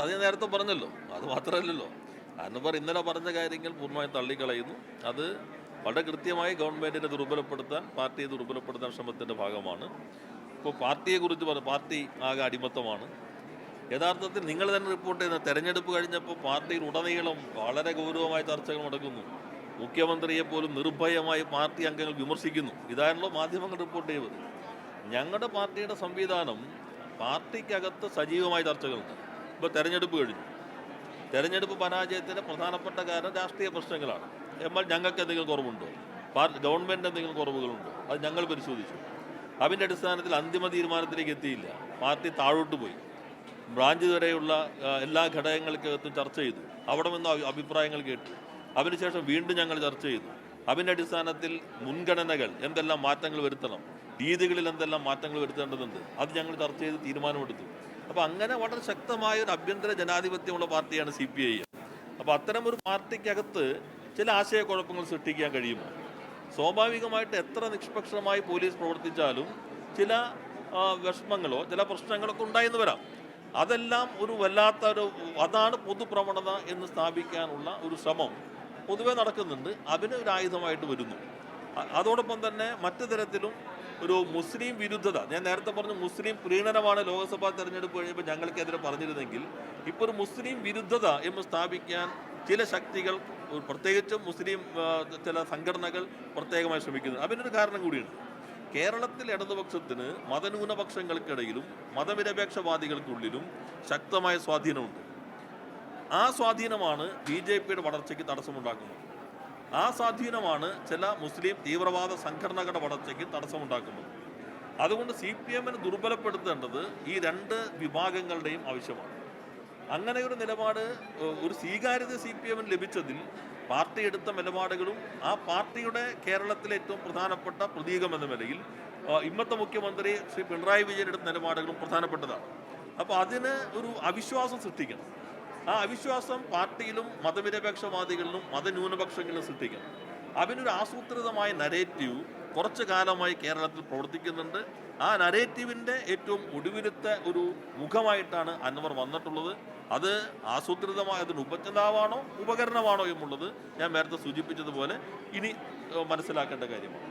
അത് ഞാൻ നേരത്തെ പറഞ്ഞല്ലോ. അത് മാത്രമല്ലല്ലോ, അൻവർ ഇന്നലെ പറഞ്ഞ കാര്യങ്ങൾ പൂർണ്ണമായും തള്ളിക്കളയുന്നു. അത് വളരെ കൃത്യമായി ഗവൺമെൻറ്റിനെ ദുർബലപ്പെടുത്താൻ, പാർട്ടിയെ ദുർബലപ്പെടുത്താൻ ശ്രമത്തിൻ്റെ ഭാഗമാണ്. ഇപ്പോൾ പാർട്ടിയെക്കുറിച്ച് പാർട്ടി ആകെ അടിമത്തമാണ്. യഥാർത്ഥത്തിൽ നിങ്ങൾ തന്നെ റിപ്പോർട്ട് ചെയ്യുന്ന തെരഞ്ഞെടുപ്പ് കഴിഞ്ഞപ്പോൾ പാർട്ടിയിൽ ഉടനീളം വളരെ ഗൗരവമായ ചർച്ചകൾ നടക്കുന്നു. മുഖ്യമന്ത്രിയെ പോലും നിർഭയമായി പാർട്ടി അംഗങ്ങൾ വിമർശിക്കുന്നു. ഇതാണല്ലോ മാധ്യമങ്ങൾ റിപ്പോർട്ട് ചെയ്തത്. ഞങ്ങളുടെ പാർട്ടിയുടെ സംവിധാനം പാർട്ടിക്കകത്ത് സജീവമായ ചർച്ചകളുണ്ട്. ഇപ്പോൾ തെരഞ്ഞെടുപ്പ് കഴിഞ്ഞു. തെരഞ്ഞെടുപ്പ് പരാജയത്തിൻ്റെ പ്രധാനപ്പെട്ട കാരണം രാഷ്ട്രീയ പ്രശ്നങ്ങളാണ്. എന്നാൽ ഞങ്ങൾക്ക് എന്തെങ്കിലും കുറവുണ്ടോ? ഗവൺമെൻറ് എന്തെങ്കിലും കുറവുകളുണ്ടോ? അത് ഞങ്ങൾ പരിശോധിച്ചു. അതിൻ്റെ അടിസ്ഥാനത്തിൽ അന്തിമ തീരുമാനത്തിലേക്ക് എത്തിയില്ല. പാർട്ടി താഴോട്ട് പോയി. ബ്രാഞ്ച് വരെയുള്ള എല്ലാ ഘടകങ്ങൾക്കകത്തും ചർച്ച ചെയ്തു. അവിടെ നിന്ന് അഭിപ്രായങ്ങൾ കേട്ടു. അതിനുശേഷം വീണ്ടും ഞങ്ങൾ ചർച്ച ചെയ്തു. അതിൻ്റെ അടിസ്ഥാനത്തിൽ മുൻഗണനകൾ എന്തെല്ലാം മാറ്റങ്ങൾ വരുത്തണം, രീതികളിൽ എന്തെല്ലാം മാറ്റങ്ങൾ വരുത്തേണ്ടതുണ്ട്, അത് ഞങ്ങൾ ചർച്ച ചെയ്ത് തീരുമാനമെടുത്തു. അപ്പോൾ അങ്ങനെ വളരെ ശക്തമായ ഒരു ആഭ്യന്തര ജനാധിപത്യമുള്ള പാർട്ടിയാണ് CPI. അപ്പോൾ അത്തരമൊരു പാർട്ടിക്കകത്ത് ചില ആശയക്കുഴപ്പങ്ങൾ സൃഷ്ടിക്കാൻ കഴിയുമോ? സ്വാഭാവികമായിട്ട് എത്ര നിഷ്പക്ഷമായി പോലീസ് പ്രവർത്തിച്ചാലും ചില വിഷമങ്ങളോ ചില പ്രശ്നങ്ങളൊക്കെ ഉണ്ടായെന്ന് വരാം. അതെല്ലാം ഒരു വല്ലാത്തൊരു അതാണ് പൊതുപ്രവണത എന്ന് സ്ഥാപിക്കാനുള്ള ഒരു ശ്രമം പൊതുവെ നടക്കുന്നുണ്ട്. അതിന് ഒരു ആയുധമായിട്ട് വരുന്നു. അതോടൊപ്പം തന്നെ മറ്റു തരത്തിലും ഒരു മുസ്ലിം വിരുദ്ധത, ഞാൻ നേരത്തെ പറഞ്ഞു മുസ്ലിം പ്രീണനമാണ് ലോക്സഭാ തെരഞ്ഞെടുപ്പ് കഴിയുമ്പോൾ ഞങ്ങൾക്കെതിരെ പറഞ്ഞിരുന്നെങ്കിൽ ഇപ്പോൾ ഒരു മുസ്ലിം വിരുദ്ധത എന്ന് സ്ഥാപിക്കാൻ ചില ശക്തികൾ, പ്രത്യേകിച്ചും മുസ്ലിം ചില സംഘടനകൾ പ്രത്യേകമായി ശ്രമിക്കുന്നു. അതിനൊരു കാരണം കൂടിയുണ്ട്. കേരളത്തിൽ ഇടതുപക്ഷത്തിന് മതന്യൂനപക്ഷങ്ങൾക്കിടയിലും മതനിരപേക്ഷവാദികൾക്കുള്ളിലും ശക്തമായ സ്വാധീനമുണ്ട്. ആ സ്വാധീനമാണ് BJPയുടെ വളർച്ചയ്ക്ക് തടസ്സമുണ്ടാക്കുന്നത്. ആ സ്വാധീനമാണ് ചില മുസ്ലിം തീവ്രവാദ സംഘടനകളുടെ വളർച്ചയ്ക്ക് തടസ്സമുണ്ടാക്കുന്നത്. അതുകൊണ്ട് CPMനെ ദുർബലപ്പെടുത്തേണ്ടത് ഈ രണ്ട് വിഭാഗങ്ങളുടെയും ആവശ്യമാണ്. അങ്ങനെ ഒരു നിലപാട്, ഒരു സ്വീകാര്യത CPMന് ലഭിച്ചതിൽ പാർട്ടി എടുത്ത നിലപാടുകളും ആ പാർട്ടിയുടെ കേരളത്തിലെ ഏറ്റവും പ്രധാനപ്പെട്ട പ്രതീകം എന്ന നിലയിൽ ഇന്നത്തെ മുഖ്യമന്ത്രി ശ്രീ പിണറായി വിജയൻ എടുത്ത നിലപാടുകളും പ്രധാനപ്പെട്ടതാണ്. അപ്പോൾ അതിന് ഒരു അവിശ്വാസം സൃഷ്ടിക്കണം. ആ അവിശ്വാസം പാർട്ടിയിലും മതനിരപേക്ഷവാദികളിലും മതന്യൂനപക്ഷങ്ങളിലും സൃഷ്ടിക്കണം. അതിനൊരു ആസൂത്രിതമായ നരേറ്റീവ് കുറച്ചു കാലമായി കേരളത്തിൽ പ്രവർത്തിക്കുന്നുണ്ട്. ആ നരേറ്റീവിൻ്റെ ഏറ്റവും ഒടുവിലത്തെ ഒരു മുഖമായിട്ടാണ് അൻവർ വന്നിട്ടുള്ളത്. അത് ആസൂത്രിതമായ അതിന് ഉപചനാവാണോ ഉപകരണമാണോ എന്നുള്ളത് ഞാൻ നേരത്തെ സൂചിപ്പിച്ചതുപോലെ ഇനി മനസ്സിലാക്കേണ്ട കാര്യമാണ്.